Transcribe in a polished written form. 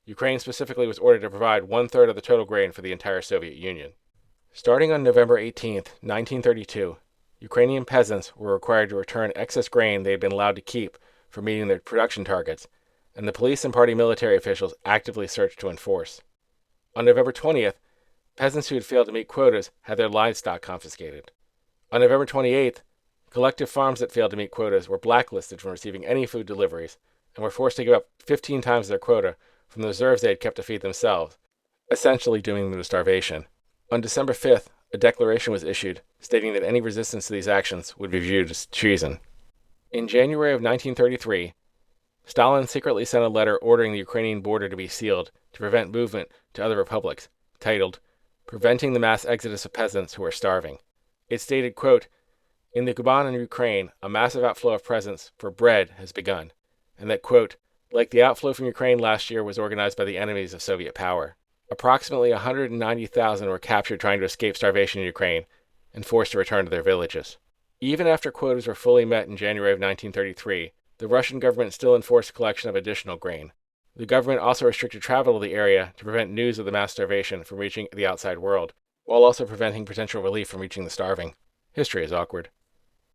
Ukraine specifically was ordered to provide one-third of the total grain for the entire Soviet Union. Starting on November 18, 1932, Ukrainian peasants were required to return excess grain they had been allowed to keep for meeting their production targets, and the police and party military officials actively searched to enforce. On November 20th, peasants who had failed to meet quotas had their livestock confiscated. On November 28th, collective farms that failed to meet quotas were blacklisted from receiving any food deliveries and were forced to give up 15 times their quota from the reserves they had kept to feed themselves, essentially dooming them to starvation. On December 5th, a declaration was issued stating that any resistance to these actions would be viewed as treason. In January of 1933, Stalin secretly sent a letter ordering the Ukrainian border to be sealed to prevent movement to other republics, titled, "Preventing the Mass Exodus of Peasants Who Are Starving." It stated, quote, "In the Kuban and Ukraine, a massive outflow of peasants for bread has begun," and that, quote, "like the outflow from Ukraine last year was organized by the enemies of Soviet power. Approximately 190,000 were captured trying to escape starvation in Ukraine and forced to return to their villages." Even after quotas were fully met in January of 1933, the Russian government still enforced collection of additional grain. The government also restricted travel to the area to prevent news of the mass starvation from reaching the outside world, while also preventing potential relief from reaching the starving. History is awkward.